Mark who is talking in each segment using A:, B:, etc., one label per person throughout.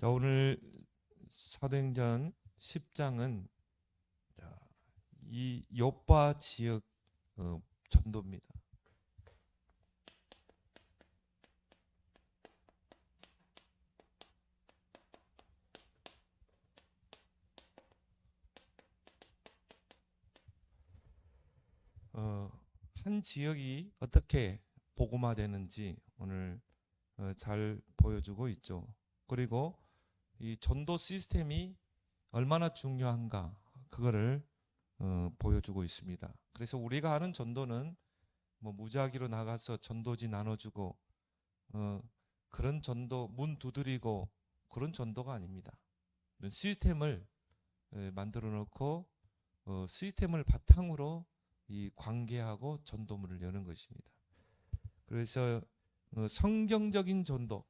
A: 자, 오늘 사도행전 10장은 이 요파 지역 전도입니다. 한 지역이 어떻게 복음화되는지 오늘 잘 보여주고 있죠. 그리고 이 전도 시스템이 얼마나 중요한가 그거를 보여주고 있습니다. 그래서 우리가 하는 전도는 뭐 무작위로 나가서 전도지 나눠주고 그런 전도 문 두드리고 그런 전도가 아닙니다. 시스템을 만들어 놓고 시스템을 바탕으로 이 관계하고 전도문을 여는 것입니다. 그래서 성경적인 전도,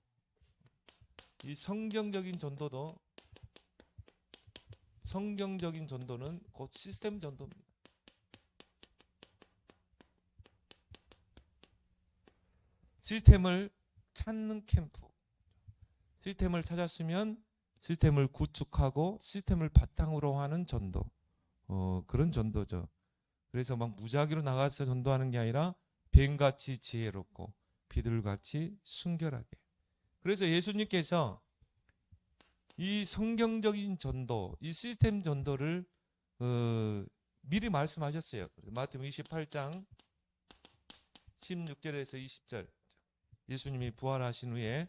A: 이 성경적인 전도는 곧 시스템 전도입니다. 시스템을 찾는 캠프. 시스템을 찾았으면 시스템을 구축하고 시스템을 바탕으로 하는 전도. 그런 전도죠. 그래서 막 무작위로 나가서 전도하는 게 아니라 뱀같이 지혜롭고 비둘같이 순결하게. 그래서 예수님께서 이 성경적인 전도, 이 시스템 전도를 미리 말씀하셨어요. 마태복음 28장 16절에서 20절. 예수님이 부활하신 후에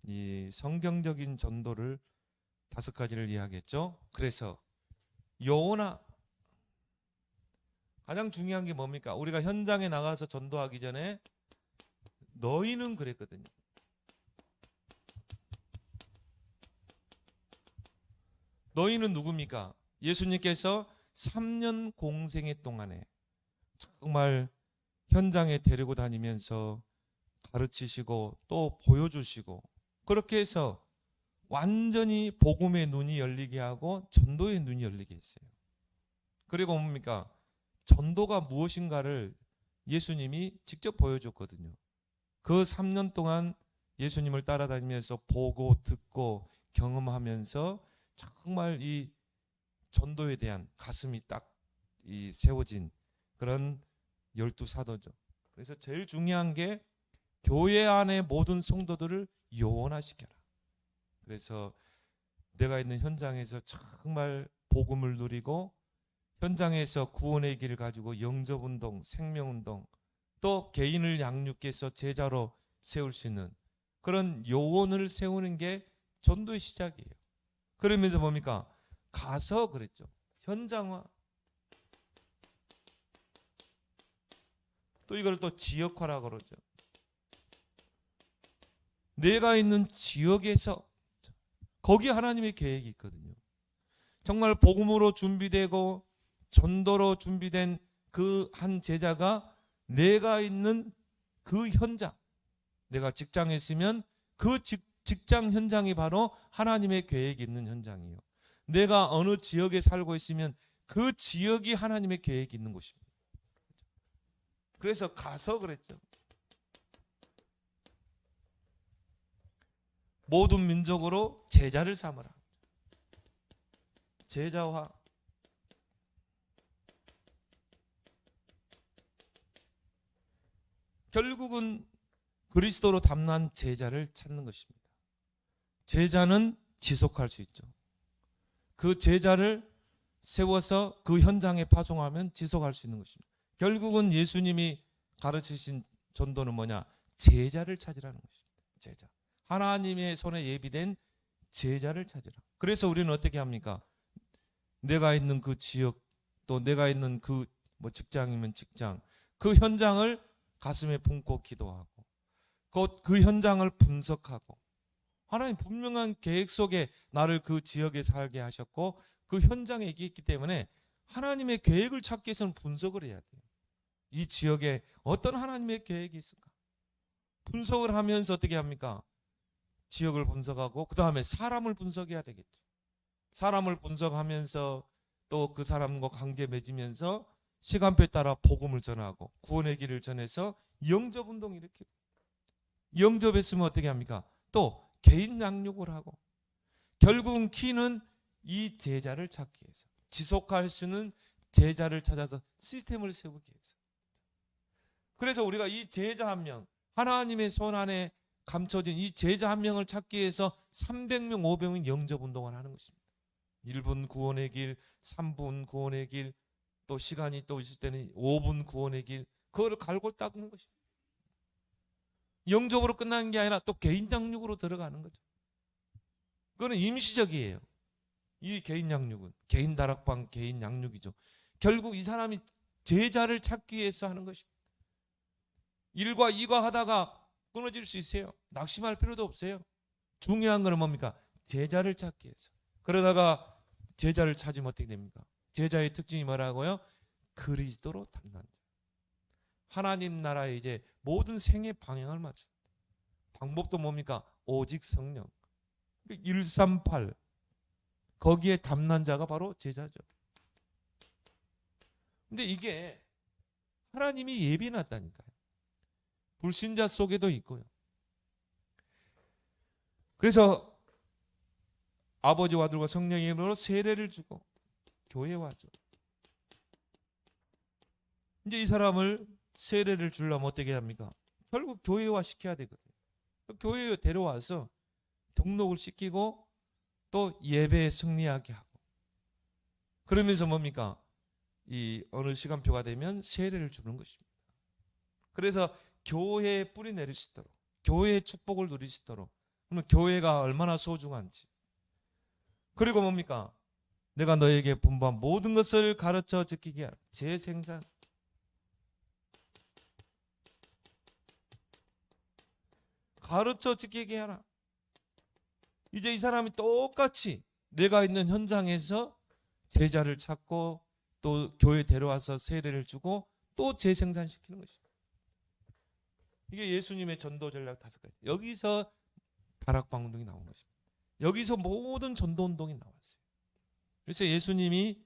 A: 이 성경적인 전도를 5가지를 이야기했죠. 그래서 요나, 가장 중요한 게 뭡니까? 우리가 현장에 나가서 전도하기 전에 너희는 그랬거든요. 너희는 누굽니까? 예수님께서 3년 공생애 동안에 정말 현장에 데리고 다니면서 가르치시고 또 보여주시고 그렇게 해서 완전히 복음의 눈이 열리게 하고 전도의 눈이 열리게 했어요. 그리고 뭡니까? 전도가 무엇인가를 예수님이 직접 보여줬거든요. 그 3년 동안 예수님을 따라다니면서 보고 듣고 경험하면서 정말 이 전도에 대한 가슴이 딱 세워진 그런 12사도죠. 그래서 제일 중요한 게 교회 안의 모든 성도들을 요원화시켜라. 그래서 내가 있는 현장에서 정말 복음을 누리고 현장에서 구원의 길을 가지고 영접운동, 생명운동, 또 개인을 양육해서 제자로 세울 수 있는 그런 요원을 세우는 게 전도의 시작이에요. 그러면서 뭡니까? 가서 그랬죠. 현장화. 또 이걸 또 지역화라고 그러죠. 내가 있는 지역에서 거기 하나님의 계획이 있거든요. 정말 복음으로 준비되고 전도로 준비된 그 한 제자가 내가 있는 그 현장, 내가 직장에 있으면 그 직장 현장이 바로 하나님의 계획이 있는 현장이에요. 내가 어느 지역에 살고 있으면 그 지역이 하나님의 계획이 있는 곳입니다. 그래서 가서 그랬죠. 모든 민족으로 제자를 삼으라. 제자화. 결국은 그리스도로 담난 제자를 찾는 것입니다. 제자는 지속할 수 있죠. 그 제자를 세워서 그 현장에 파송하면 지속할 수 있는 것입니다. 결국은 예수님이 가르치신 전도는 뭐냐? 제자를 찾으라는 것입니다. 제자. 하나님의 손에 예비된 제자를 찾으라. 그래서 우리는 어떻게 합니까? 내가 있는 그 지역, 또 내가 있는 그 직장이면 직장, 그 현장을 가슴에 품고 기도하고 곧 그 현장을 분석하고 하나님 분명한 계획 속에 나를 그 지역에 살게 하셨고 그 현장에 있기 때문에 하나님의 계획을 찾기 위해서는 분석을 해야 돼요. 이 지역에 어떤 하나님의 계획이 있을까? 분석을 하면서 어떻게 합니까? 지역을 분석하고 그 다음에 사람을 분석해야 되겠죠. 사람을 분석하면서 또 그 사람과 관계 맺으면서 시간표에 따라 복음을 전하고 구원의 길을 전해서 영접운동 일으키고 영접했으면 어떻게 합니까? 또 개인 양육을 하고 결국은 키는 이 제자를 찾기 위해서, 지속할 수 있는 제자를 찾아서 시스템을 세우기 위해서. 그래서 우리가 이 제자 한 명, 하나님의 손 안에 감춰진 이 제자 한 명을 찾기 위해서 300명, 500명 영접 운동을 하는 것입니다. 1분 구원의 길, 3분 구원의 길, 또 시간이 또 있을 때는 5분 구원의 길, 그거를 갈고 닦는 것입니다. 영접으로 끝나는 게 아니라 또 개인 양육으로 들어가는 거죠. 그거는 임시적이에요. 이 개인 양육은 개인 다락방, 개인 양육이죠. 결국 이 사람이 제자를 찾기 위해서 하는 것입니다. 일과 이과 하다가 끊어질 수 있어요. 낙심할 필요도 없어요. 중요한 거는 뭡니까? 제자를 찾기 위해서. 그러다가 제자를 찾으면 어떻게 됩니까? 제자의 특징이 뭐라고요? 그리스도로 닮는 자. 하나님 나라에 이제 모든 생의 방향을 맞춥니다. 방법도 뭡니까? 오직 성령. 138 거기에 닮는 자가 바로 제자죠. 근데 이게 하나님이 예비해놨다니까요. 불신자 속에도 있고요. 그래서 아버지와 아들과 성령의 이름으로 세례를 주고 교회에 와죠. 이제 이 사람을 세례를 주려면 어떻게 합니까? 결국 교회화 시켜야 되거든요. 교회에 데려와서 등록을 시키고 또 예배에 승리하게 하고, 그러면서 뭡니까? 이 어느 시간표가 되면 세례를 주는 것입니다. 그래서 교회에 뿌리 내릴 수 있도록, 교회의 축복을 누릴 수 있도록, 그러면 교회가 얼마나 소중한지. 그리고 뭡니까? 내가 너에게 분부한 모든 것을 가르쳐 지키게 하라. 재생산. 가르쳐 지키게 하라. 이제 이 사람이 똑같이 내가 있는 현장에서 제자를 찾고 또 교회 데려와서 세례를 주고 또 재생산시키는 것입니다. 이게 예수님의 전도 전략 5가지. 여기서 다락방 운동이 나온 것입니다. 여기서 모든 전도 운동이 나왔어요. 그래서 예수님이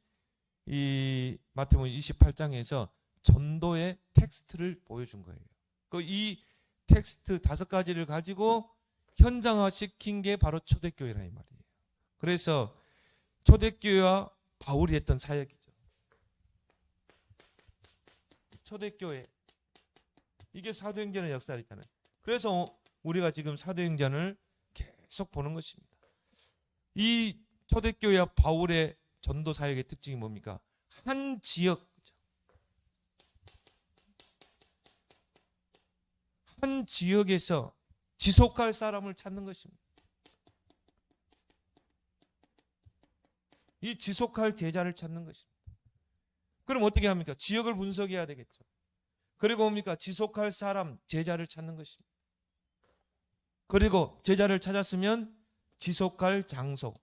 A: 이 마태복음 28장에서 전도의 텍스트를 보여준 거예요. 이 텍스트 5가지를 가지고 현장화 시킨 게 바로 초대교회라는 말이에요. 그래서 초대교회와 바울이 했던 사역이죠. 초대교회. 이게 사도행전의 역사이잖아요. 그래서 우리가 지금 사도행전을 계속 보는 것입니다. 이 초대교회와 바울의 전도 사역의 특징이 뭡니까? 한 지역, 한 지역에서 지속할 사람을 찾는 것입니다. 이 지속할 제자를 찾는 것입니다. 그럼 어떻게 합니까? 지역을 분석해야 되겠죠. 그리고 뭡니까? 지속할 사람, 제자를 찾는 것입니다. 그리고 제자를 찾았으면 지속할 장소.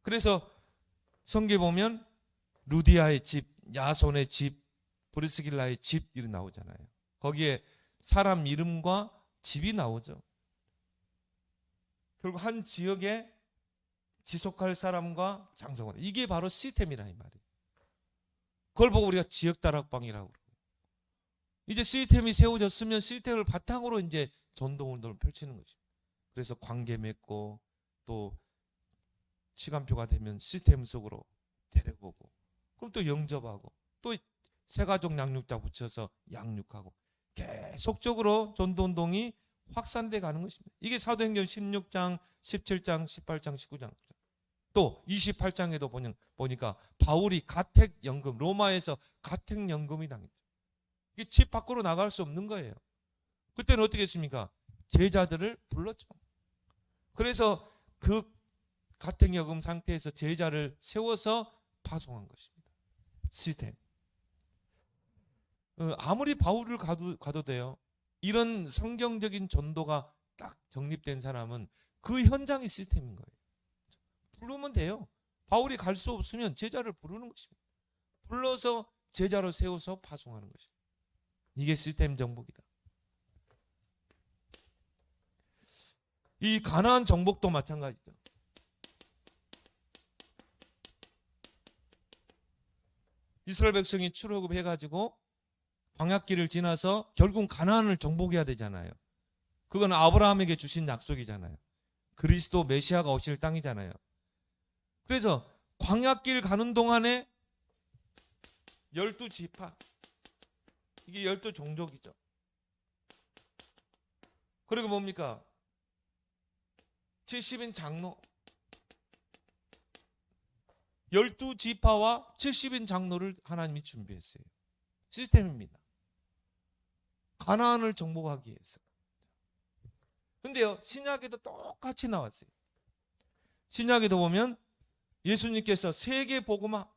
A: 그래서 성경에 보면 루디아의 집, 야손의 집, 브리스길라의 집 이런 나오잖아요. 거기에 사람 이름과 집이 나오죠. 결국 한 지역에 지속할 사람과 장소가, 이게 바로 시스템이라 이 말이에요. 그걸 보고 우리가 지역 다락방이라고 그러고, 이제 시스템이 세워졌으면 시스템을 바탕으로 이제 전도 운동을 펼치는 것입니다. 그래서 관계 맺고 또 시간표가 되면 시스템 속으로 데려보고, 그럼 또 영접하고, 또 새가족 양육자 붙여서 양육하고, 계속적으로 전도운동이 확산돼 가는 것입니다. 이게 사도행전 16장, 17장, 18장, 19장. 또 28장에도 보니까 바울이 가택연금, 로마에서 가택연금이 당했죠. 이게 집 밖으로 나갈 수 없는 거예요. 그때는 어떻게 했습니까? 제자들을 불렀죠. 그래서 그 가택연금 상태에서 제자를 세워서 파송한 것입니다. 시스템. 아무리 바울을 가도 돼요. 이런 성경적인 전도가 딱 정립된 사람은 그 현장이 시스템인 거예요. 부르면 돼요. 바울이 갈 수 없으면 제자를 부르는 것입니다. 불러서 제자로 세워서 파송하는 것입니다. 이게 시스템 정복이다. 이 가나안 정복도 마찬가지죠. 이스라엘 백성이 출애굽해가지고 광야길을 지나서 결국 가나안을 정복해야 되잖아요. 그건 아브라함에게 주신 약속이잖아요. 그리스도 메시아가 오실 땅이잖아요. 그래서 광야길 가는 동안에 12지파, 이게 12종족이죠. 그리고 뭡니까? 70인 장로, 12지파와 70인 장로를 하나님이 준비했어요. 시스템입니다. 가나안을 정복하기 위해서. 근데요, 신약에도 똑같이 나왔어요. 신약에도 보면 예수님께서 세계 복음화,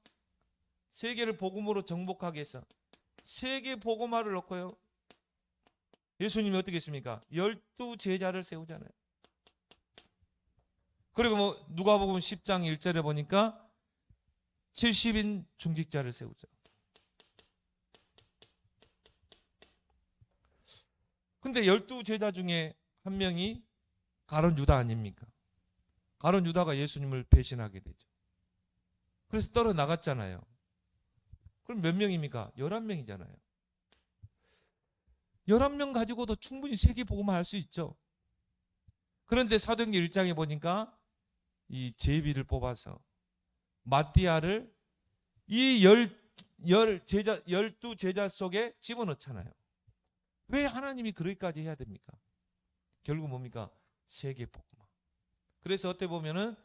A: 세계를 복음으로 정복하기 위해서 세계 복음화를 놓고요, 예수님이 어떻게 했습니까? 12제자를 세우잖아요. 그리고 뭐 누가복음 10장 1절에 보니까 70인 중직자를 세우죠. 근데 12제자 중에 한 명이 가룟 유다 아닙니까? 가룟 유다가 예수님을 배신하게 되죠. 그래서 떨어 나갔잖아요. 그럼 몇 명입니까? 11명이잖아요. 11명 가지고도 충분히 세계 복음화 할 수 있죠. 그런데 사도행전 1장에 보니까 이 제비를 뽑아서 마띠아를 이 12제자 속에 집어넣잖아요. 왜 하나님이 그렇게까지 해야 됩니까? 결국 뭡니까? 세계 복음화. 그래서 어떻게 보면은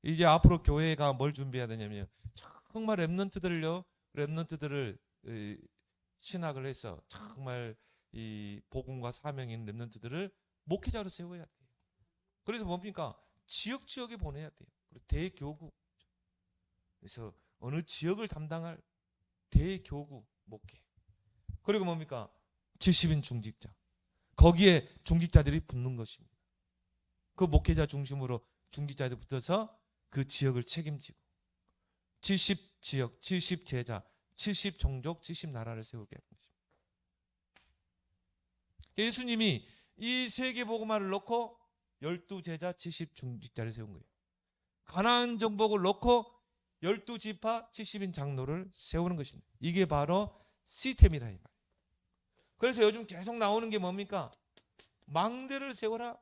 A: 이제 앞으로 교회가 뭘 준비해야 되냐면, 정말 렘넌트들을 신학을 해서 정말 이 복음과 사명인 렘넌트들을 목회자로 세워야 돼요. 그래서 뭡니까? 지역에 보내야 돼요. 그리고 대교구. 그래서 어느 지역을 담당할 대교구 목회. 그리고 뭡니까? 70인 중직자. 거기에 중직자들이 붙는 것입니다. 그 목회자 중심으로 중직자들이 붙어서 그 지역을 책임지고 70지역, 70제자, 70종족, 70나라를 세우게 하는 것입니다. 예수님이 이 세계복음화를 놓고 12제자, 70중직자를 세운 거예요. 가나안 정복을 놓고 12지파, 70인 장로를 세우는 것입니다. 이게 바로 시스템이라 이 말이에요. 그래서 요즘 계속 나오는 게 뭡니까? 망대를 세워라.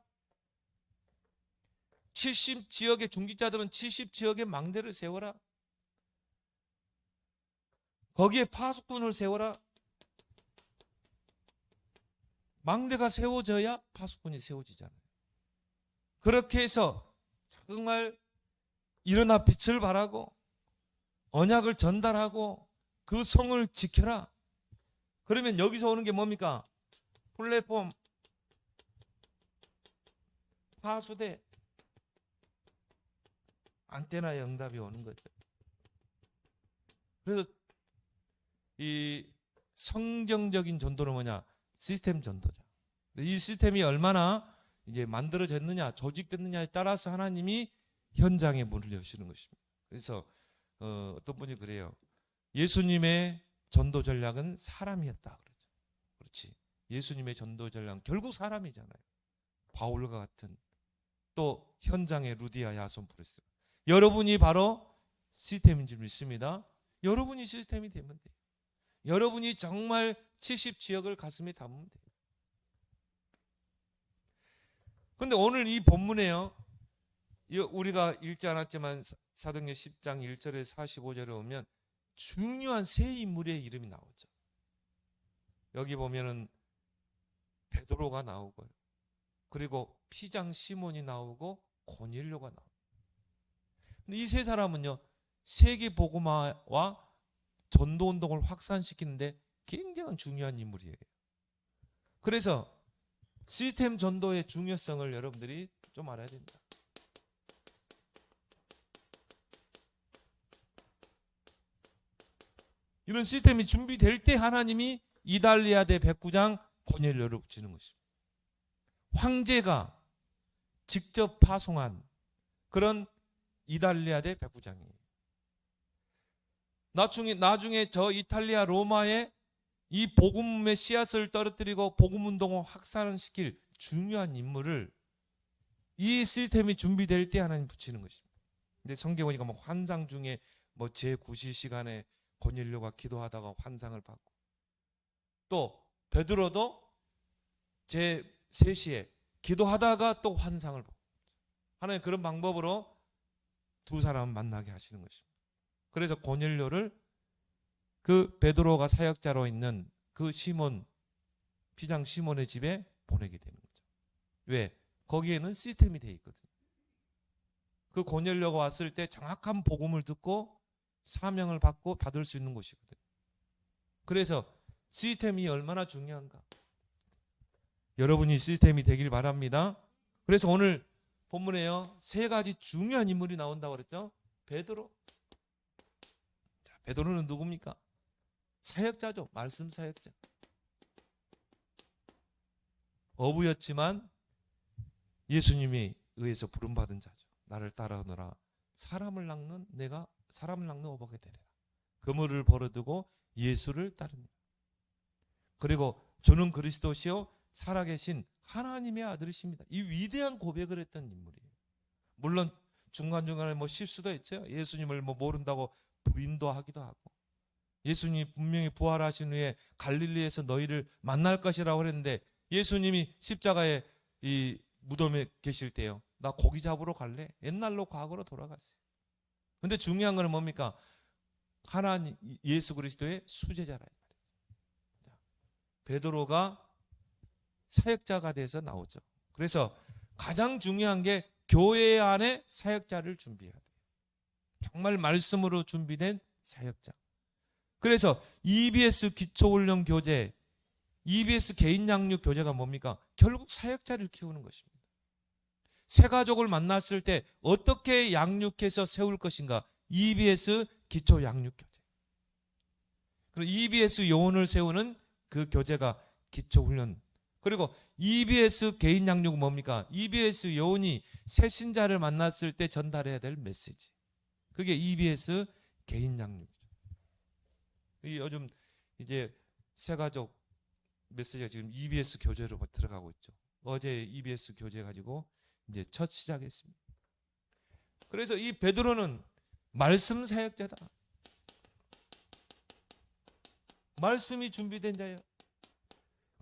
A: 70지역의 중직자들은 70지역의 망대를 세워라. 거기에 파수꾼을 세워라. 망대가 세워져야 파수꾼이 세워지잖아요. 그렇게 해서 정말 일어나 빛을 발하고 언약을 전달하고 그 성을 지켜라. 그러면 여기서 오는 게 뭡니까? 플랫폼, 파수대, 안테나의 응답이 오는 거죠. 그래서 이 성경적인 전도는 뭐냐? 시스템 전도자. 이 시스템이 얼마나 이제 만들어졌느냐, 조직됐느냐에 따라서 하나님이 현장에 문을 여시는 것입니다. 그래서 어떤 분이 그래요. 예수님의 전도 전략은 사람이었다 그러죠. 그렇지. 예수님의 전도 전략은 결국 사람이잖아요. 바울과 같은, 또 현장의 루디아, 야손, 브레스. 여러분이 바로 시스템인 줄 믿습니다. 여러분이 시스템이 되면 돼요. 여러분이 정말 70지역을 가슴에 담으면 돼요. 그런데 오늘 이 본문에요, 우리가 읽지 않았지만 사도행전 10장 1절에서 45절에 오면 중요한 세 인물의 이름이 나오죠. 여기 보면은 베드로가 나오고요. 그리고 피장 시몬이 나오고 고넬료가 나옵니다. 이 세 사람은요, 세계 복음화와 전도 운동을 확산시키는데 굉장히 중요한 인물이에요. 그래서 시스템 전도의 중요성을 여러분들이 좀 알아야 됩니다. 이런 시스템이 준비될 때 하나님이 이달리아대 백부장 고넬료를 붙이는 것입니다. 황제가 직접 파송한 그런 이달리아대 백부장이에요. 나중에 저 이탈리아 로마에 이 복음의 씨앗을 떨어뜨리고 복음 운동을 확산시킬 중요한 인물을 이 시스템이 준비될 때 하나님 붙이는 것입니다. 근데 성경 보니까 뭐 환상 중에 뭐 제9시 시간에 고넬료가 기도하다가 환상을 받고, 또 베드로도 제3시에 기도하다가 또 환상을 보고, 하나님 그런 방법으로 두 사람을 만나게 하시는 것입니다. 그래서 고넬료를 그 베드로가 사역자로 있는 그 시몬, 피장 시몬의 집에 보내게 되는 거죠. 왜? 거기에는 시스템이 돼 있거든요. 그 고넬료가 왔을 때 정확한 복음을 듣고 사명을 받을 수 있는 곳이거든요. 그래서 시스템이 얼마나 중요한가. 여러분이 시스템이 되길 바랍니다. 그래서 오늘 본문에요, 세 가지 중요한 인물이 나온다고 그랬죠. 베드로. 자, 베드로는 누굽니까? 사역자죠. 말씀 사역자. 어부였지만 예수님이 의해서 부름받은 자죠. 나를 따라오너라. 사람을 낚는 어부가 되리라. 그물을 버려두고 예수를 따릅니다. 그리고 주는 그리스도시요 살아계신 하나님의 아들이십니다. 이 위대한 고백을 했던 인물이에요. 물론 중간중간에 실수도 했죠. 예수님을 모른다고 부인도 하기도 하고, 예수님이 분명히 부활하신 후에 갈릴리에서 너희를 만날 것이라고 했는데, 예수님이 십자가에 이 무덤에 계실 때요, 나 고기 잡으러 갈래. 옛날로 과거로 돌아갔어요. 근데 중요한 건 뭡니까? 하나님 예수 그리스도의 수제자라. 베드로가 사역자가 돼서 나오죠. 그래서 가장 중요한 게 교회 안에 사역자를 준비해야 돼요. 정말 말씀으로 준비된 사역자. 그래서 EBS 기초훈련 교재, EBS 개인 양육 교재가 뭡니까? 결국 사역자를 키우는 것입니다. 새 가족을 만났을 때 어떻게 양육해서 세울 것인가? EBS 기초 양육 교재. 그리고 EBS 요원을 세우는 그 교재가 기초훈련. 그리고 EBS 개인 양육은 뭡니까? EBS 요원이 새 신자를 만났을 때 전달해야 될 메시지. 그게 EBS 개인 양육이죠. 요즘 이제 새 가족 메시지가 지금 EBS 교재로 들어가고 있죠. 어제 EBS 교재 가지고 이제 첫 시작했습니다. 그래서 이 베드로는 말씀 사역자다. 말씀이 준비된 자예요.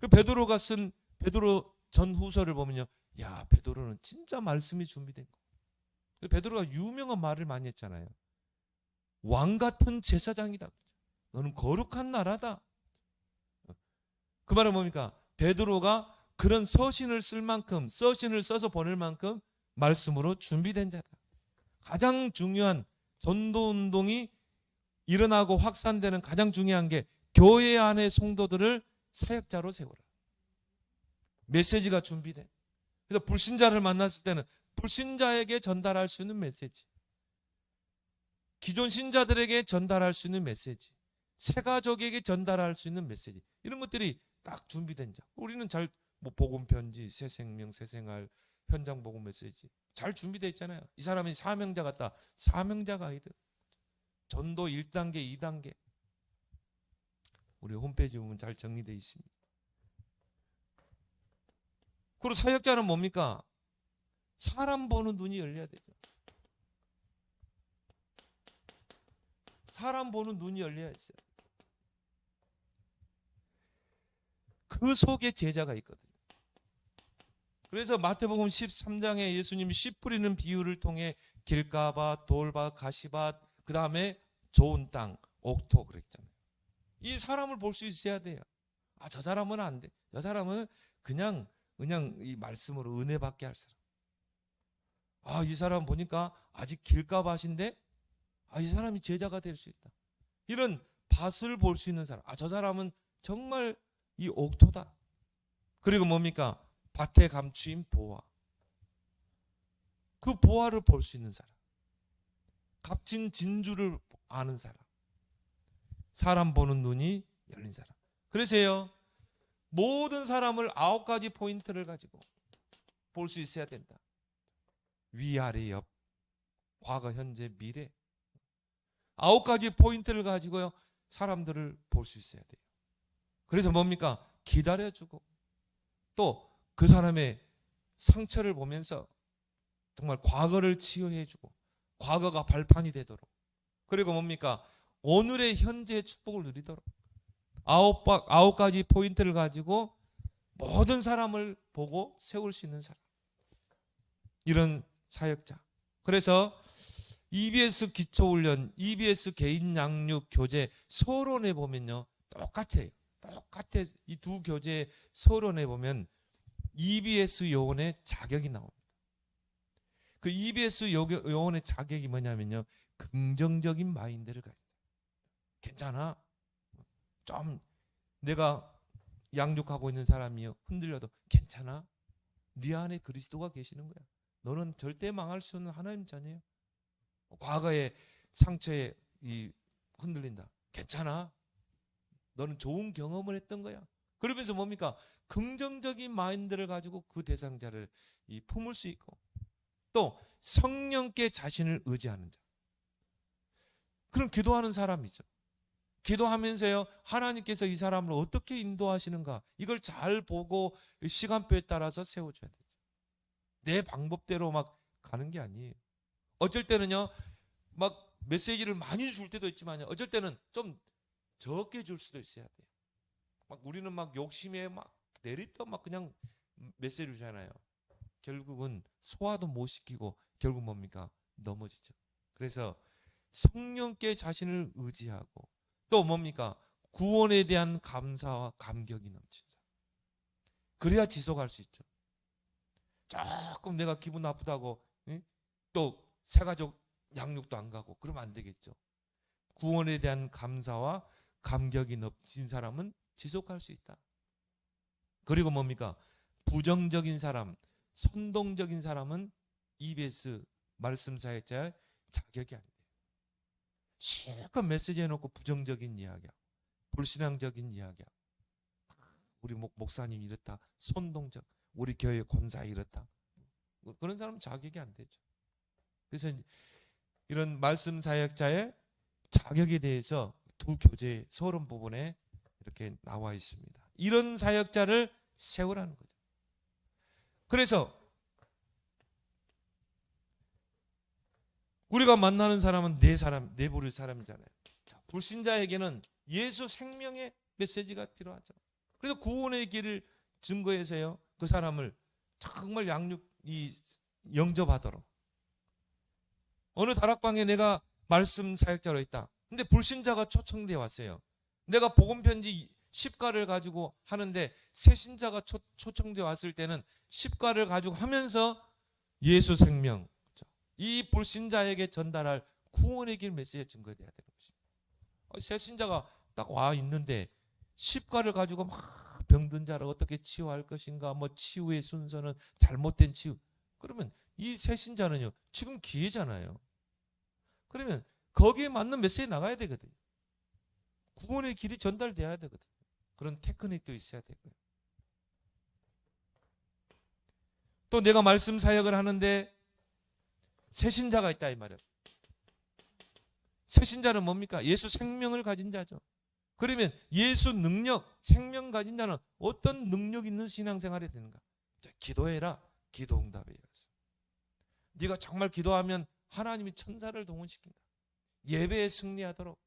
A: 그 베드로가 쓴 베드로 전후서를 보면요, 야, 베드로는 진짜 말씀이 준비된 거. 베드로가 유명한 말을 많이 했잖아요. 왕 같은 제사장이다. 너는 거룩한 나라다. 그 말은 뭡니까? 베드로가 그런 서신을 쓸 만큼, 서신을 써서 보낼 만큼 말씀으로 준비된 자다. 가장 중요한 전도운동이 일어나고 확산되는 가장 중요한 게 교회 안의 성도들을 사역자로 세워라. 메시지가 준비돼. 그래서 불신자를 만났을 때는 불신자에게 전달할 수 있는 메시지, 기존 신자들에게 전달할 수 있는 메시지, 새 가족에게 전달할 수 있는 메시지, 이런 것들이 딱 준비된 자. 우리는 잘 복음 편지, 새 생명, 새 생활, 현장 복음 메시지 잘 준비되어 있잖아요. 이 사람이 사명자 같다. 사명자 가이드. 전도 1단계, 2단계. 우리 홈페이지 보면 잘 정리되어 있습니다. 그리고 사역자는 뭡니까? 사람 보는 눈이 열려야 되죠. 사람 보는 눈이 열려야 있어요. 그 속에 제자가 있거든요. 그래서 마태복음 13장에 예수님이 씨 뿌리는 비유를 통해 길가밭, 돌밭, 가시밭, 그 다음에 좋은 땅, 옥토 그랬잖아요. 이 사람을 볼 수 있어야 돼요. 아, 저 사람은 안 돼. 저 사람은 그냥 이 말씀으로 은혜 받게 할 사람. 아, 이 사람 보니까 아직 길가밭인데, 아, 이 사람이 제자가 될 수 있다. 이런 밭을 볼 수 있는 사람. 아, 저 사람은 정말 이 옥토다. 그리고 뭡니까? 밭에 감추인 보화. 그 보화를 볼 수 있는 사람. 값진 진주를 아는 사람. 사람 보는 눈이 열린 사람. 그래서요, 모든 사람을 9가지 포인트를 가지고 볼 수 있어야 된다. 위아래 옆, 과거, 현재, 미래. 9가지 포인트를 가지고요, 사람들을 볼 수 있어야 돼요. 그래서 뭡니까? 기다려주고, 또 그 사람의 상처를 보면서 정말 과거를 치유해주고, 과거가 발판이 되도록, 그리고 뭡니까? 오늘의 현재의 축복을 누리도록 9가지 포인트를 가지고 모든 사람을 보고 세울 수 있는 사람, 이런 사역자. 그래서 EBS 기초훈련, EBS 개인 양육 교재 서론에 보면요, 똑같아요. 똑같아. 이 두 교재 서론에 보면 EBS 요원의 자격이 나옵니다. 그 EBS 요원의 자격이 뭐냐면요, 긍정적인 마인드를 가진다. 괜찮아. 좀 내가 양육하고 있는 사람이 흔들려도 괜찮아. 네 안에 그리스도가 계시는 거야. 너는 절대 망할 수 없는 하나님 자녀야. 과거의 상처에 흔들린다. 괜찮아. 너는 좋은 경험을 했던 거야. 그러면서 뭡니까? 긍정적인 마인드를 가지고 그 대상자를 품을 수 있고, 또 성령께 자신을 의지하는 자. 그럼 기도하는 사람이죠. 기도하면서요, 하나님께서 이 사람을 어떻게 인도하시는가, 이걸 잘 보고 시간표에 따라서 세워줘야 되죠. 내 방법대로 막 가는 게 아니에요. 어쩔 때는요, 막 메시지를 많이 줄 때도 있지만요, 어쩔 때는 좀 적게 줄 수도 있어야 돼요. 막 우리는 막 욕심에 막 내리떠 막 그냥 메시지를 주잖아요. 결국은 소화도 못 시키고 결국 뭡니까? 넘어지죠. 그래서 성령께 자신을 의지하고, 또 뭡니까? 구원에 대한 감사와 감격이 넘치죠. 그래야 지속할 수 있죠. 조금 내가 기분 나쁘다고 또 새가족 양육도 안 가고 그러면 안 되겠죠. 구원에 대한 감사와 감격이 넘친 사람은 지속할 수 있다. 그리고 뭡니까? 부정적인 사람, 선동적인 사람은 EBS 말씀 사역자의 자격이 아니에요. 실컷 메시지 해놓고 부정적인 이야기야, 불신앙적인 이야기야. 우리 목사님 이렇다, 선동적, 우리 교회 권사 이렇다. 그런 사람은 자격이 안 되죠. 그래서 이런 말씀 사역자의 자격에 대해서 두 교재 서론 부분에 이렇게 나와 있습니다. 이런 사역자를 세우라는 거죠. 그래서 우리가 만나는 사람은 내 부를 사람이잖아요. 불신자에게는 예수 생명의 메시지가 필요하죠. 그래서 구원의 길을 증거해서요, 그 사람을 정말 영접하도록. 어느 다락방에 내가 말씀 사역자로 있다. 근데 불신자가 초청돼 왔어요. 내가 복음 편지 10가를 가지고 하는데 새신자가 초청돼 왔을 때는 10가를 가지고 하면서 예수 생명, 이 불신자에게 전달할 구원의 길 메시지가 증거돼야 되는 것입니다. 새신자가 딱 와 있는데 10가를 가지고 막 병든 자를 어떻게 치유할 것인가, 뭐 치유의 순서는 잘못된 치유. 그러면 이 새신자는요, 지금 기회잖아요. 그러면 거기에 맞는 메시지 나가야 되거든요. 구원의 길이 전달돼야 되거든요. 그런 테크닉도 있어야 되고요. 또 내가 말씀 사역을 하는데 새신자가 있다 이 말이에요. 새신자는 뭡니까? 예수 생명을 가진 자죠. 그러면 예수 능력, 생명 가진 자는 어떤 능력 있는 신앙생활이 되는가? 기도해라. 기도응답이에요. 네가 정말 기도하면 하나님이 천사를 동원시킨다. 예배에 승리하도록.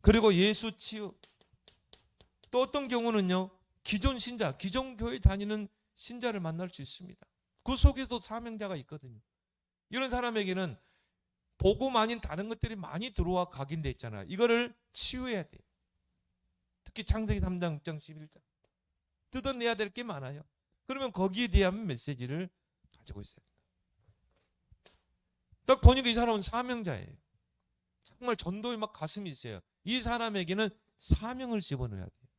A: 그리고 예수 치유. 또 어떤 경우는요, 기존 신자, 기존 교회 다니는 신자를 만날 수 있습니다. 그 속에도 사명자가 있거든요. 이런 사람에게는 복음 아닌 다른 것들이 많이 들어와 각인돼 있잖아요. 이거를 치유해야 돼요. 특히 창세기 3장 6장 11장 뜯어내야 될 게 많아요. 그러면 거기에 대한 메시지를 가지고 있어야 된다. 딱 보니까 이 사람은 사명자예요. 정말 전도에 막 가슴이 있어요. 이 사람에게는 사명을 집어넣어야 돼요.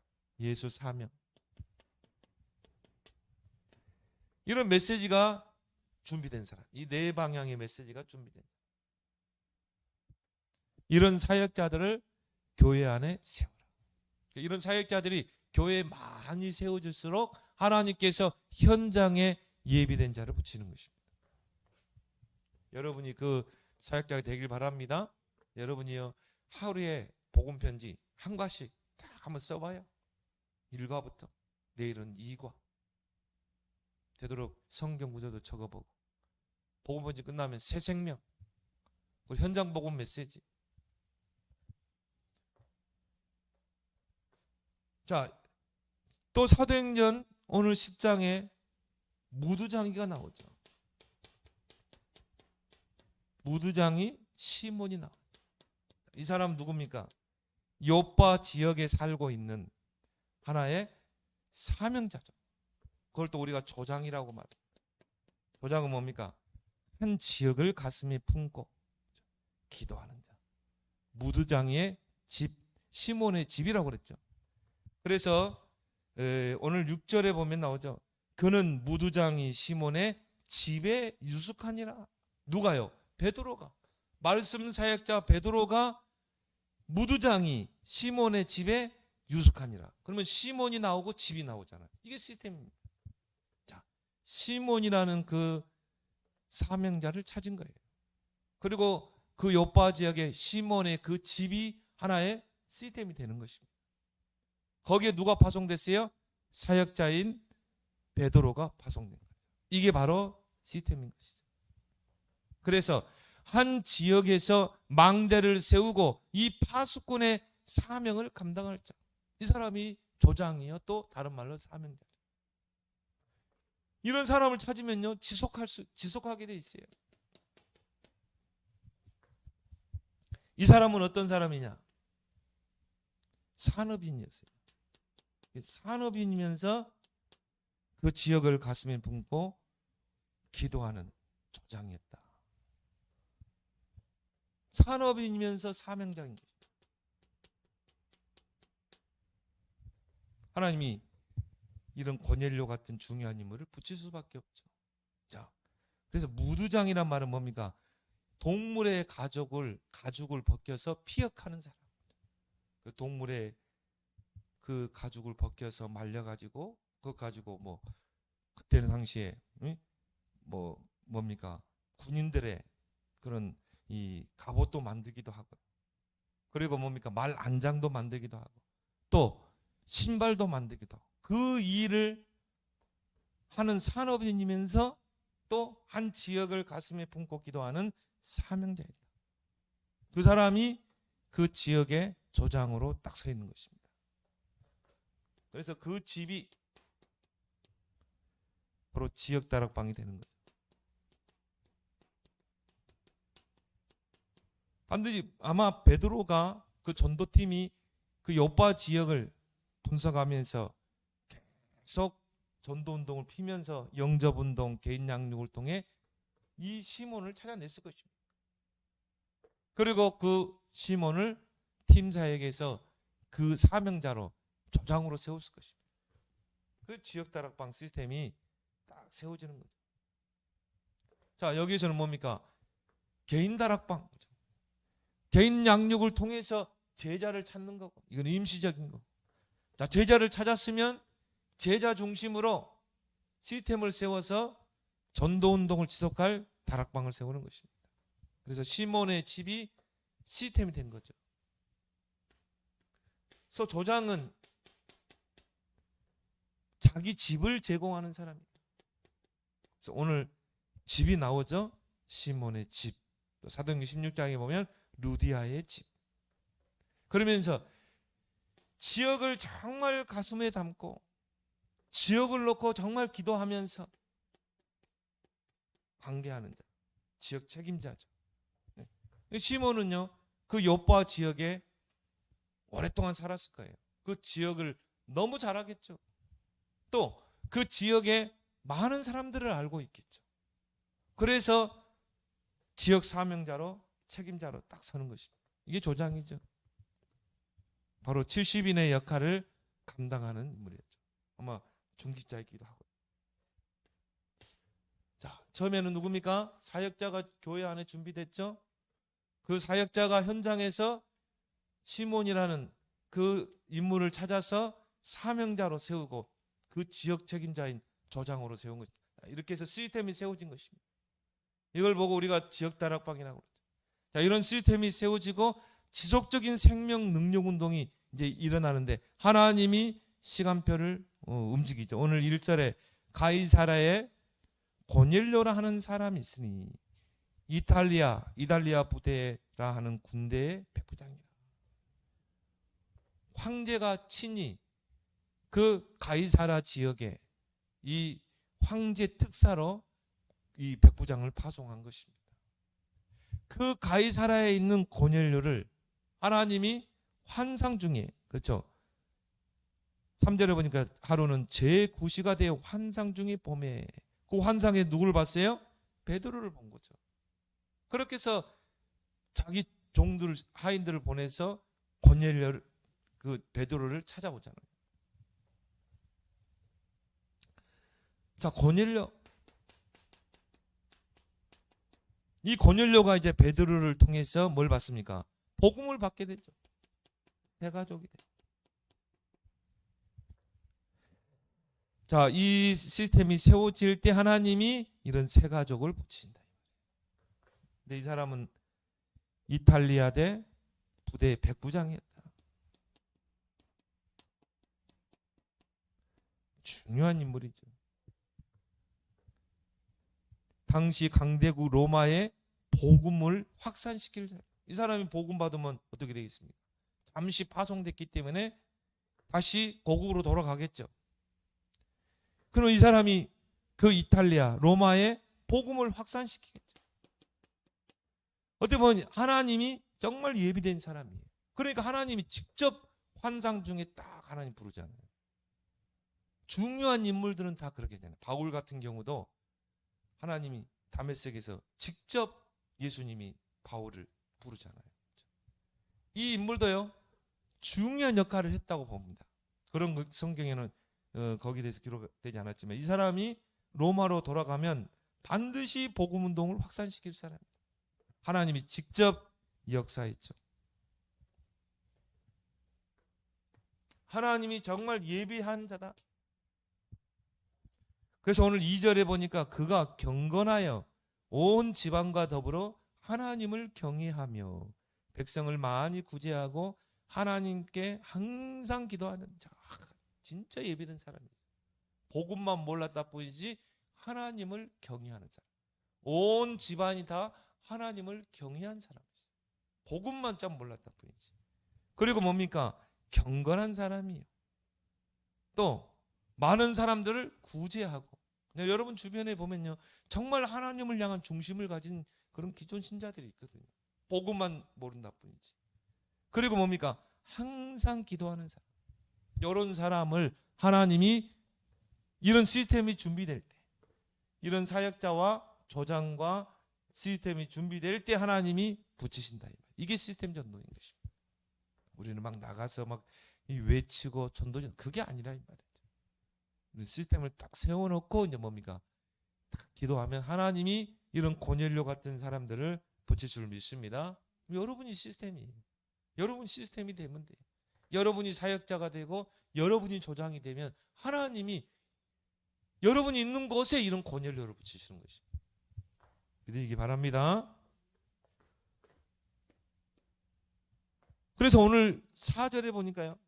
A: 예수 사명. 이런 메시지가 준비된 사람, 이 네 방향의 메시지가 준비된 사람, 이런 사역자들을 교회 안에 세워라. 이런 사역자들이 교회에 많이 세워질수록 하나님께서 현장에 예비된 자를 붙이는 것입니다. 여러분이 그 사역자가 되길 바랍니다. 여러분이요, 하루에 복음 편지 한 과씩 딱 한번 써봐요. 1과부터 내일은 2과. 되도록 성경 구절도 적어보고, 복음 편지 끝나면 새 생명, 그리고 현장 복음 메시지. 자, 또 사도행전 오늘 10장에 무두장이가 나오죠. 무두장이 시몬이 나와요. 이 사람 누굽니까? 요파 지역에 살고 있는 하나의 사명자죠. 그걸 또 우리가 조장이라고 말합니다. 조장은 뭡니까? 한 지역을 가슴에 품고 기도하는 자. 무두장이의 집, 시몬의 집이라고 그랬죠. 그래서 오늘 6절에 보면 나오죠. 그는 무두장이 시몬의 집에 유숙하니라. 누가요? 베드로가. 말씀 사역자 베드로가 무두장이 시몬의 집에 유숙하니라. 그러면 시몬이 나오고 집이 나오잖아요. 이게 시스템입니다. 자, 시몬이라는 그 사명자를 찾은 거예요. 그리고 그 요파 지역에 시몬의 그 집이 하나의 시스템이 되는 것입니다. 거기에 누가 파송됐어요? 사역자인 베드로가 파송된 거죠. 이게 바로 시스템인 것이죠. 그래서 한 지역에서 망대를 세우고 이 파수꾼의 사명을 감당할 자. 이 사람이 조장이요. 또 다른 말로 사명자. 이런 사람을 찾으면요. 지속하게 돼 있어요. 이 사람은 어떤 사람이냐? 산업인이었어요. 산업인이면서 그 지역을 가슴에 품고 기도하는 조장이었다. 산업인이면서 사명자인 것입니다. 하나님이 이런 고넬료 같은 중요한 인물을 붙일 수밖에 없죠. 자, 그래서 무두장이란 말은 뭡니까? 동물의 가죽을 벗겨서 피역하는 사람. 그 동물의 그 가죽을 벗겨서 말려가지고 그거 가지고 뭐 그때는 당시에 뭡니까? 군인들의 그런 이 갑옷도 만들기도 하고, 그리고 뭡니까? 말 안장도 만들기도 하고, 또 신발도 만들기도 하고, 그 일을 하는 산업인이면서 또 한 지역을 가슴에 품고 기도하는 사명자이다. 그 사람이 그 지역의 조장으로 딱 서 있는 것입니다. 그래서 그 집이 바로 지역 다락방이 되는 거죠. 반드시 아마 베드로가 그 전도팀이 그 요파 지역을 분석하면서 계속 전도운동을 피면서 영접운동, 개인 양육을 통해 이 시몬을 찾아냈을 것입니다. 그리고 그 시몬을 팀사역에서 그 사명자로 조장으로 세웠을 것입니다. 그 지역 다락방 시스템이 딱 세워지는 거죠. 자, 여기에서는 뭡니까? 개인 다락방, 개인 양육을 통해서 제자를 찾는 거고, 이건 임시적인 거. 자, 제자를 찾았으면 제자 중심으로 시스템을 세워서 전도운동을 지속할 다락방을 세우는 것입니다. 그래서 시몬의 집이 시스템이 된 거죠. 그래서 조장은 자기 집을 제공하는 사람입니다. 그래서 오늘 집이 나오죠. 시몬의 집. 사도행전 16장에 보면 루디아의 집. 그러면서 지역을 정말 가슴에 담고 지역을 놓고 정말 기도하면서 관계하는 자, 지역 책임자죠. 시몬은요, 그 요파 지역에 오랫동안 살았을 거예요. 그 지역을 너무 잘 알겠죠. 또 그 지역에 많은 사람들을 알고 있겠죠. 그래서 지역 사명자로, 책임자로 딱 서는 것입니다. 이게 조장이죠. 바로 70인의 역할을 감당하는 인물이었죠. 아마 중직자이기도 하고. 자, 처음에는 누굽니까? 사역자가 교회 안에 준비됐죠. 그 사역자가 현장에서 시몬이라는 그 인물을 찾아서 사명자로 세우고 그 지역 책임자인 조장으로 세운 것입니다. 이렇게 해서 시스템이 세워진 것입니다. 이걸 보고 우리가 지역 다락방이라고 그러죠. 자, 이런 시스템이 세워지고 지속적인 생명 능력 운동이 이제 일어나는데 하나님이 시간표를 움직이죠. 오늘 1절에 가이사라에 고넬료라 하는 사람이 있으니 이달리아 부대라 하는 군대의 백부장이라. 황제가 친히 그 가이사라 지역에 이 황제 특사로 이 백부장을 파송한 것입니다. 그 가이사라에 있는 고넬료를 하나님이 환상 중에, 그렇죠? 3절에 보니까 하루는 제9시가 되어 환상 중에 봄에, 그 환상에 누구를 봤어요? 베드로를 본 거죠. 그렇게 해서 자기 종들, 하인들을 보내서 고넬료를, 그 베드로를 찾아오잖아요. 자, 고넬료, 이 고넬료가 이제 베드로를 통해서 뭘 받습니까? 복음을 받게 되죠. 새 가족이 돼. 자, 이 시스템이 세워질 때 하나님이 이런 새 가족을 붙이신다. 근데 이 사람은 이탈리아대 부대 백부장이었다. 중요한 인물이죠. 당시 강대국 로마의 복음을 확산시킬 사람. 이 사람이 복음 받으면 어떻게 되겠습니까? 잠시 파송됐기 때문에 다시 고국으로 돌아가겠죠. 그럼 이 사람이 그 이탈리아 로마의 복음을 확산시키겠죠. 어떻게 보면 하나님이 정말 예비된 사람이에요. 그러니까 하나님이 직접 환상 중에 딱 하나님 부르잖아요. 중요한 인물들은 다 그렇게 되잖아요. 바울 같은 경우도 하나님이 다메섹에서 직접 예수님이 바울을 부르잖아요. 이 인물도요, 중요한 역할을 했다고 봅니다. 그런 성경에는 거기에 대해서 기록되지 않았지만 이 사람이 로마로 돌아가면 반드시 복음 운동을 확산시킬 사람입니다. 하나님이 직접 역사했죠. 하나님이 정말 예비한 자다. 그래서 오늘 2절에 보니까 그가 경건하여 온 지방과 더불어 하나님을 경외하며 백성을 많이 구제하고 하나님께 항상 기도하는 자. 진짜 예비된 사람이죠. 복음만 몰랐다 뿐이지 하나님을 경외하는 사람. 온 집안이 다 하나님을 경외한 사람이죠. 복음만 참 몰랐다 뿐이지. 그리고 뭡니까? 경건한 사람이에요. 또 많은 사람들을 구제하고. 여러분 주변에 보면요, 정말 하나님을 향한 중심을 가진 그런 기존 신자들이 있거든요. 복음만 모른다 뿐이지. 그리고 뭡니까? 항상 기도하는 사람. 이런 사람을 하나님이 이런 시스템이 준비될 때, 이런 사역자와 조장과 시스템이 준비될 때 하나님이 붙이신다. 이게 시스템 전도인 것입니다. 우리는 막 나가서 막 외치고 전도, 그게 아니라 이 말이죠. 시스템을 딱 세워놓고 이제 뭡니까? 딱 기도하면 하나님이 이런 고넬료 같은 사람들을 붙일 줄 믿습니다. 여러분이 시스템이에요. 여러분 시스템이 되면 돼요. 여러분이 사역자가 되고 여러분이 조장이 되면 하나님이 여러분이 있는 곳에 이런 고넬료를 붙이시는 것입니다. 믿으시기 바랍니다. 그래서 오늘 4절에 보니까요,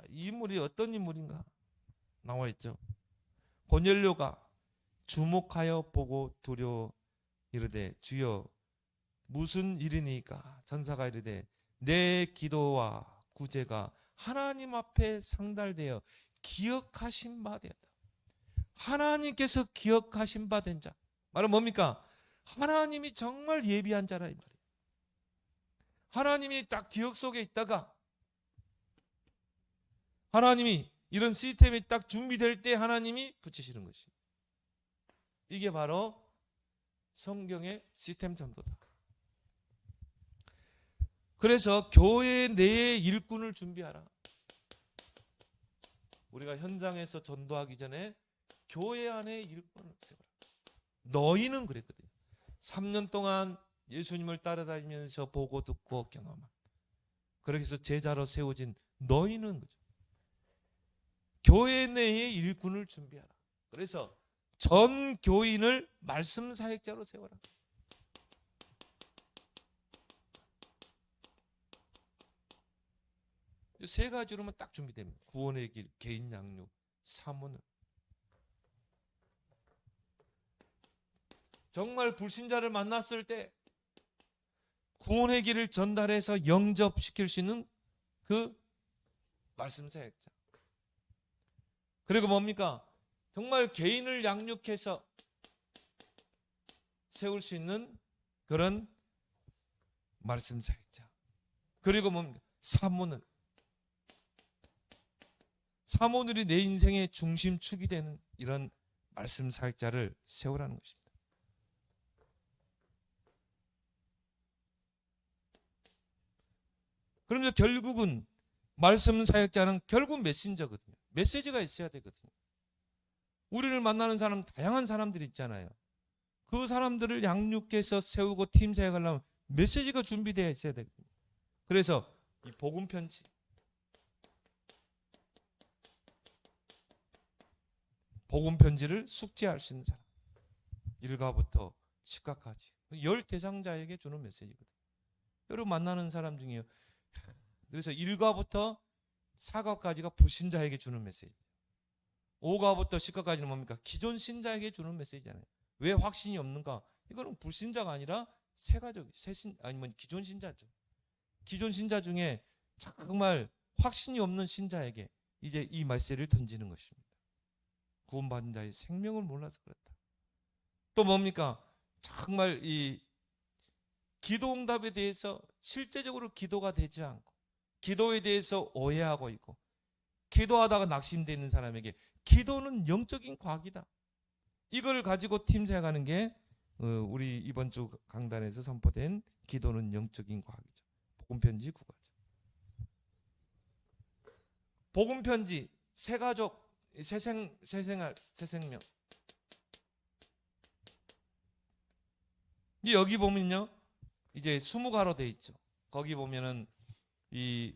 A: 이 인물이 어떤 인물인가 나와 있죠. 고넬료가 주목하여 보고 두려워 이르되 주여 무슨 일이니까? 전사가 이르되 내 기도와 구제가 하나님 앞에 상달되어 기억하신 바 되었다. 하나님께서 기억하신 바 된 자. 말은 뭡니까? 하나님이 정말 예비한 자라 이 말이에요. 하나님이 딱 기억 속에 있다가 하나님이 이런 시스템이 딱 준비될 때 하나님이 붙이시는 것입니다. 이게 바로 성경의 시스템 전도다. 그래서 교회 내에 일꾼을 준비하라. 우리가 현장에서 전도하기 전에 교회 안에 일꾼을 세워라. 너희는 그랬거든요. 3년 동안 예수님을 따라다니면서 보고 듣고 경험한. 그렇게 해서 제자로 세워진 너희는 거죠. 교회 내에 일꾼을 준비하라. 그래서 전 교인을 말씀 사역자로 세워라. 이 세 가지로만 딱 준비됩니다. 구원의 길, 개인 양육, 사모는. 정말 불신자를 만났을 때 구원의 길을 전달해서 영접시킬 수 있는 그 말씀 사역자. 그리고 뭡니까? 정말 개인을 양육해서 세울 수 있는 그런 말씀 사역자. 그리고 뭡니까? 사모들이 내 인생의 중심축이 되는 이런 말씀 사역자를 세우라는 것입니다. 그러면서 결국은 말씀 사역자는 결국 메신저거든요. 메시지가 있어야 되거든요. 우리를 만나는 사람, 다양한 사람들이 있잖아요. 그 사람들을 양육해서 세우고 팀 사역하려면 메시지가 준비되어 있어야 되거든요. 그래서 이 복음 편지, 복음 편지를 숙지할 수 있는 사람, 1과부터 10과까지 10대상자에게 주는 메시지거든요. 여러분 만나는 사람 중에요. 그래서 1과부터 4과까지가 불신자에게 주는 메시지. 5과부터 10과까지는 뭡니까? 기존 신자에게 주는 메시지잖아요. 왜 확신이 없는가? 이거는 불신자가 아니라 아니면 기존 신자죠. 기존 신자 중에 정말 확신이 없는 신자에게 이제 이 메시지를 던지는 것입니다. 구원받은 자의 생명을 몰라서 그렇다. 또 뭡니까? 정말 이 기도 응답에 대해서 실제적으로 기도가 되지 않고 기도에 대해서 오해하고 있고 기도하다가 낙심되는 사람에게 기도는 영적인 과학이다. 이걸 가지고 팀 사역하는 게 우리 이번 주 강단에서 선포된 기도는 영적인 과학이죠. 복음편지 9가죠. 복음편지 새가족, 새생활, 새생명. 여기 보면요, 이제 20가로 돼 있죠. 거기 보면은 이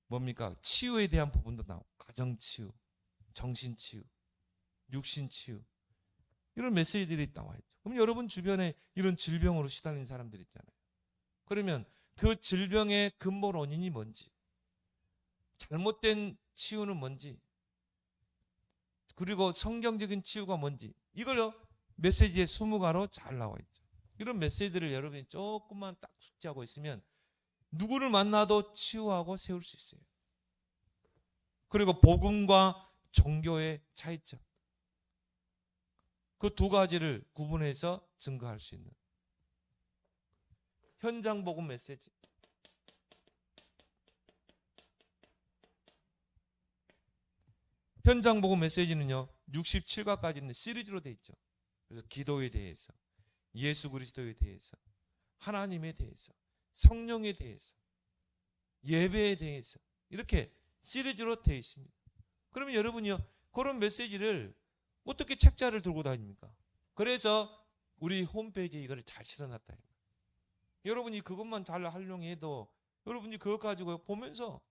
A: 뭡니까? 치유에 대한 부분도 나오고, 가정치유, 정신치유, 육신치유, 이런 메시지들이 나와 있죠. 그럼 여러분 주변에 이런 질병으로 시달린 사람들 있잖아요. 그러면 그 질병의 근본 원인이 뭔지, 잘못된 치유는 뭔지, 그리고 성경적인 치유가 뭔지, 이걸요 메시지의 20가로 잘 나와 있죠. 이런 메시지들을 여러분이 조금만 딱 숙지하고 있으면 누구를 만나도 치유하고 세울 수 있어요. 그리고 복음과 종교의 차이점, 그 2가지를 구분해서 증거할 수 있는 현장 복음 메시지. 현장 복음 메시지는요 67과까지 있는 시리즈로 되어 있죠. 그래서 기도에 대해서, 예수 그리스도에 대해서, 하나님에 대해서, 성령에 대해서, 예배에 대해서 이렇게 시리즈로 되어 있습니다. 그러면 여러분이요 그런 메시지를 어떻게 책자를 들고 다닙니까? 그래서 우리 홈페이지에 이거를 잘 실어놨다. 여러분이 그것만 잘 활용해도 여러분이 그것 가지고 보면서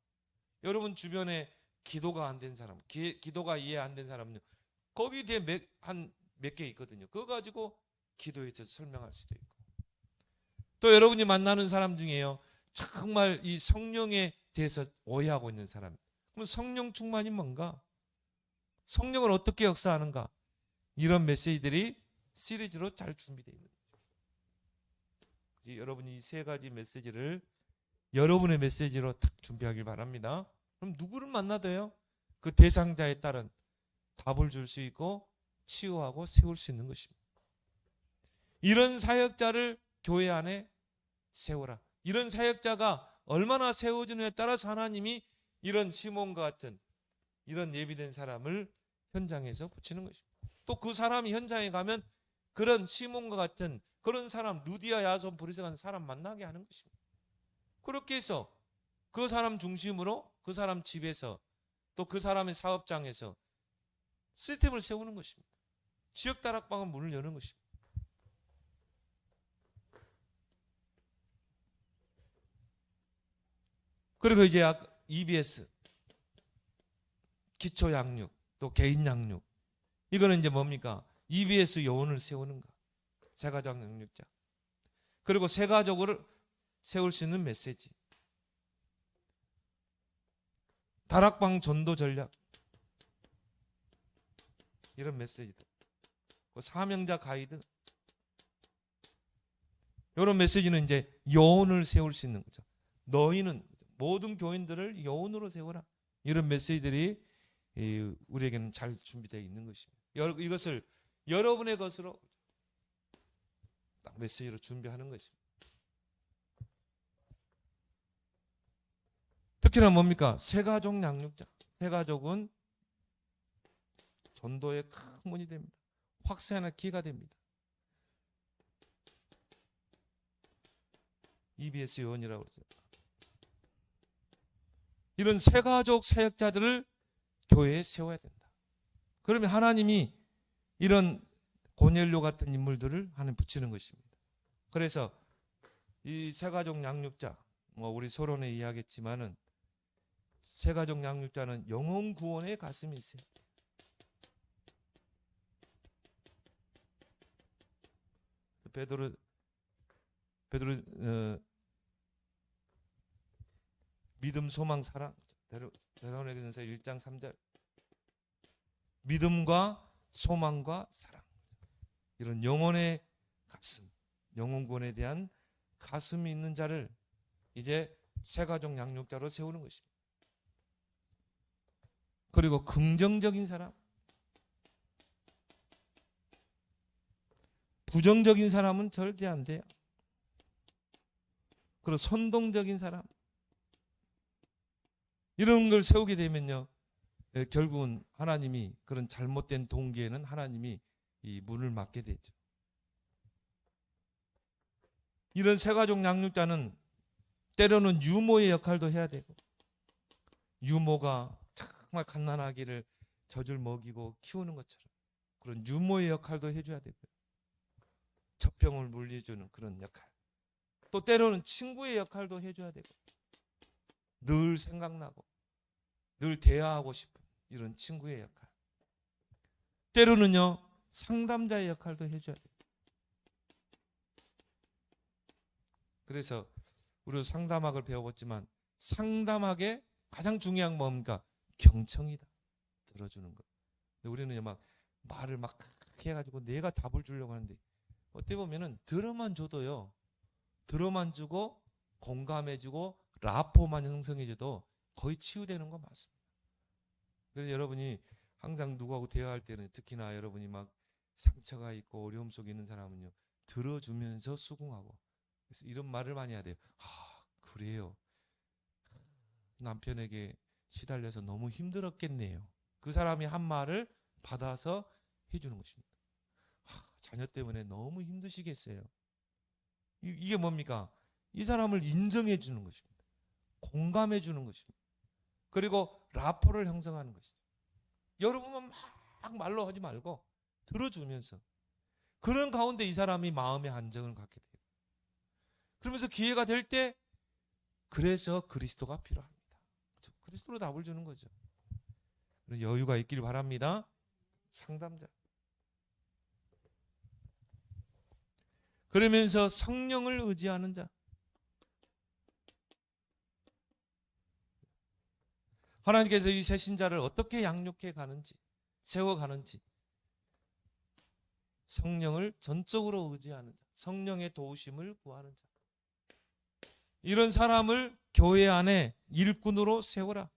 A: 여러분 주변에 기도가 안 된 사람, 기도가 이해 안 된 사람은요 거기에 대해 한 몇 개 있거든요. 그거 가지고 기도에 대해서 설명할 수도 있고, 또 여러분이 만나는 사람 중에요 정말 이 성령에 대해서 오해하고 있는 사람, 그럼 성령 충만이 뭔가, 성령을 어떻게 역사하는가, 이런 메시지들이 시리즈로 잘 준비되어 있는 거죠. 여러분이 이 3가지 메시지를 여러분의 메시지로 딱 준비하길 바랍니다. 그럼 누구를 만나도요 그 대상자에 따른 답을 줄 수 있고 치유하고 세울 수 있는 것입니다. 이런 사역자를 교회 안에 세우라. 이런 사역자가 얼마나 세워지느냐에 따라서 하나님이 이런 시몬과 같은 이런 예비된 사람을 현장에서 붙이는 것입니다. 또 그 사람이 현장에 가면 그런 시몬과 같은 그런 사람, 루디아, 야손, 브리스 같은 사람 만나게 하는 것입니다. 그렇게 해서 그 사람 중심으로 그 사람 집에서 또 그 사람의 사업장에서 시스템을 세우는 것입니다. 지역 다락방은 문을 여는 것입니다. 그리고 이제 EBS, 기초 양육, 또 개인 양육, 이거는 이제 뭡니까? EBS 요원을 세우는 것, 새가족 양육자. 그리고 새가족을 세울 수 있는 메시지, 다락방 전도 전략, 이런 메시지들, 사명자 가이드, 이런 메시지는 이제 요원을 세울 수 있는 거죠. 너희는 모든 교인들을 요원으로 세워라. 이런 메시지들이 우리에게는 잘 준비되어 있는 것입니다. 이것을 여러분의 것으로 딱 메시지로 준비하는 것입니다. 특히나 뭡니까? 새가족 양육자. 새가족은 전도의 큰 문이 됩니다. 확산의 기가 됩니다. EBS 요원이라고 그러죠. 이런 새가족 사역자들을 교회에 세워야 된다. 그러면 하나님이 이런 고넬료 같은 인물들을 하나님 붙이는 것입니다. 그래서 이 새가족 양육자, 우리 서론에 이야기했지만은 새가족 양육자는 영혼 구원의 가슴이 있어요. 베드로 믿음, 소망, 사랑. 데살로니가전서 1장 3절. 믿음과 소망과 사랑. 이런 영혼의 가슴, 영혼 구원에 대한 가슴이 있는 자를 이제 새가족 양육자로 세우는 것입니다. 그리고 긍정적인 사람, 부정적인 사람은 절대 안 돼요. 그리고 선동적인 사람, 이런 걸 세우게 되면요, 결국은 하나님이 그런 잘못된 동기에는 하나님이 이 문을 막게 되죠. 이런 새가족 양육자는 때로는 유모의 역할도 해야 되고, 유모가 정말 갓난아기를 젖을 먹이고 키우는 것처럼 그런 유모의 역할도 해줘야 되고요. 젖병을 물려주는 그런 역할. 또 때로는 친구의 역할도 해줘야 되고, 늘 생각나고 늘 대화하고 싶은 이런 친구의 역할. 때로는요, 상담자의 역할도 해줘야 돼요. 그래서 우리 상담학을 배워봤지만 상담학의 가장 중요한 건 뭡니까? 경청이다. 들어주는 거. 근데 우리는 막 말을 막 해가지고 내가 답을 주려고 하는데, 어떻게 보면은 들어만 줘도요, 들어만 주고 공감해주고 라포만 형성해줘도 거의 치유되는 거 맞습니다. 그래서 여러분이 항상 누구하고 대화할 때는, 특히나 여러분이 막 상처가 있고 어려움 속에 있는 사람은요, 들어주면서 수긍하고. 그래서 이런 말을 많이 해야 돼요. 아, 그래요. 남편에게 시달려서 너무 힘들었겠네요. 그 사람이 한 말을 받아서 해주는 것입니다. 자녀 때문에 너무 힘드시겠어요. 이게 뭡니까? 이 사람을 인정해 주는 것입니다. 공감해 주는 것입니다. 그리고 라포를 형성하는 것이죠. 여러분은 막 말로 하지 말고 들어주면서, 그런 가운데 이 사람이 마음의 안정을 갖게 돼요. 그러면서 기회가 될 때, 그래서 그리스도가 필요합니다. 그리스도로 답을 주는 거죠. 여유가 있길 바랍니다. 상담자. 그러면서 성령을 의지하는 자. 하나님께서 이 새신자를 어떻게 양육해 가는지, 세워 가는지, 성령을 전적으로 의지하는 자, 성령의 도우심을 구하는 자, 이런 사람을 교회 안에 일꾼으로 세워라.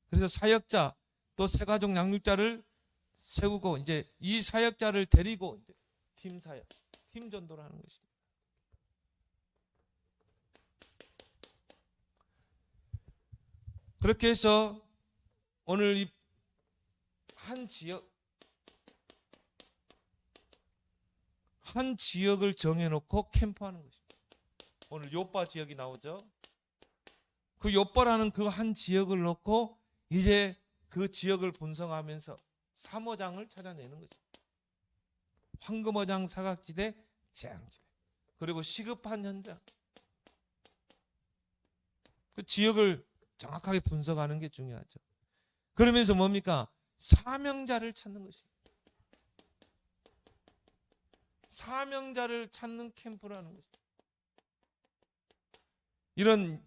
A: 그래서 사역자, 또 새가족 양육자를 세우고, 이제 이 사역자를 데리고 이제 팀 사역, 팀 전도를 하는 것입니다. 그렇게 해서 오늘 이 한 지역을 정해놓고 캠프하는 것입니다. 오늘 요빠 지역이 나오죠. 그 요빠라는 그 한 지역을 놓고 이제 그 지역을 분성하면서 삼어장을 찾아내는 거죠. 황금어장, 사각지대, 재앙지대, 그리고 시급한 현장. 그 지역을 정확하게 분석하는 게 중요하죠. 그러면서 뭡니까? 사명자를 찾는 것입니다. 사명자를 찾는 캠프라는 것입니다. 이런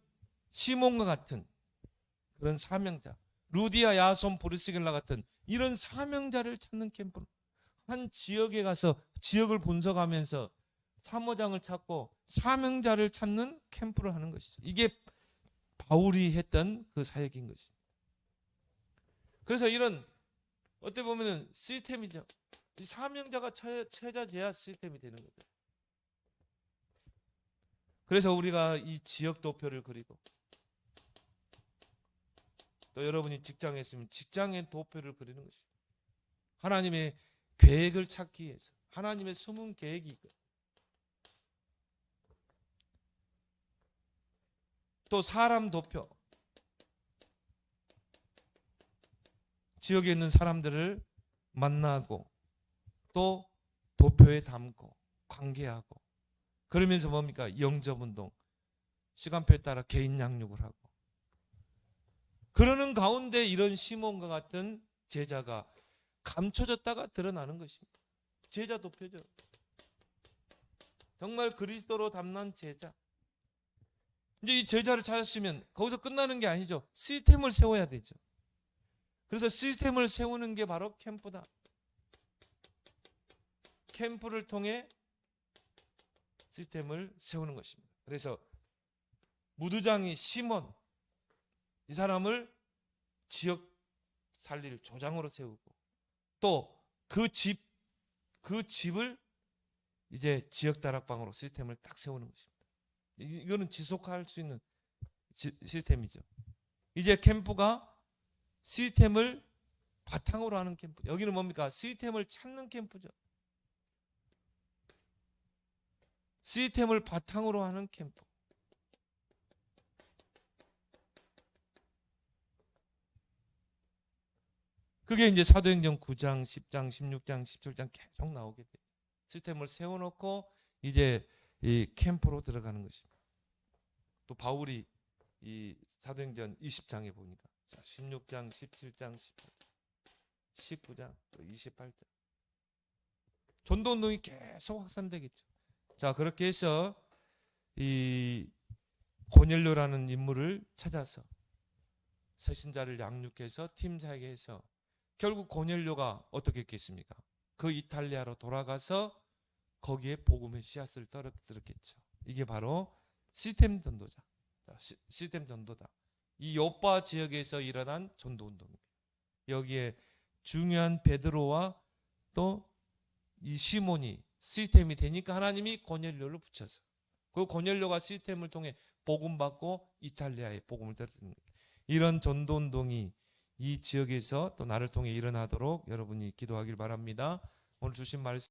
A: 시몬과 같은 그런 사명자, 루디아, 야손, 브리스길라 같은 이런 사명자를 찾는 캠프. 한 지역에 가서 지역을 분석하면서 사모장을 찾고 사명자를 찾는 캠프를 하는 것이죠. 이게 바울이 했던 그 사역인 것입니다. 그래서 이런 어떻게 보면은 시스템이죠. 이 사명자가 처해져야 시스템이 되는 거죠. 그래서 우리가 이 지역 도표를 그리고 또 여러분이 직장에 있으면 직장의 도표를 그리는 것입니다. 하나님의 계획을 찾기 위해서 하나님의 숨은 계획이 있고 또 사람 도표 지역에 있는 사람들을 만나고 또 도표에 담고 관계하고 그러면서 뭡니까? 영접운동 시간표에 따라 개인 양육을 하고 그러는 가운데 이런 시몬과 같은 제자가 감춰졌다가 드러나는 것입니다. 제자 도표죠. 정말 그리스도로 담는 제자. 이제 이 제자를 찾았으면 거기서 끝나는 게 아니죠. 시스템을 세워야 되죠. 그래서 시스템을 세우는 게 바로 캠프다. 캠프를 통해 시스템을 세우는 것입니다. 그래서 무두장이 시몬 이 사람을 지역 살릴 조장으로 세우고 또 그 집을 이제 지역 다락방으로 시스템을 딱 세우는 것입니다. 이거는 지속할 수 있는 시스템이죠. 이제 캠프가 시스템을 바탕으로 하는 캠프. 여기는 뭡니까? 시스템을 찾는 캠프죠. 시스템을 바탕으로 하는 캠프. 그게 이제 사도행전 9장, 10장, 16장, 17장 계속 나오게 돼요. 시스템을 세워놓고 이제 이 캠프로 들어가는 것입니다. 또 바울이 이 사도행전 20장에 보니까 16장, 17장, 18장, 19장, 또 28장 전도운동이 계속 확산되겠죠. 자 그렇게 해서 이 고넬료라는 인물을 찾아서 서신자를 양육해서 팀장에게 해서 결국 고넬료가 어떻게 했겠습니까? 그 이탈리아로 돌아가서 거기에 복음의 씨앗을 떨어뜨렸겠죠. 이게 바로 시스템 전도자. 시스템 전도다. 이 요파 지역에서 일어난 전도 운동입니다. 여기에 중요한 베드로와 또 이 시몬이 시스템이 되니까 하나님이 고넬료를 붙여서 그 고넬료가 시스템을 통해 복음 받고 이탈리아에 복음을 떨어뜨립니다. 이런 전도 운동이 이 지역에서 또 나를 통해 일어나도록 여러분이 기도하길 바랍니다. 오늘 주신 말씀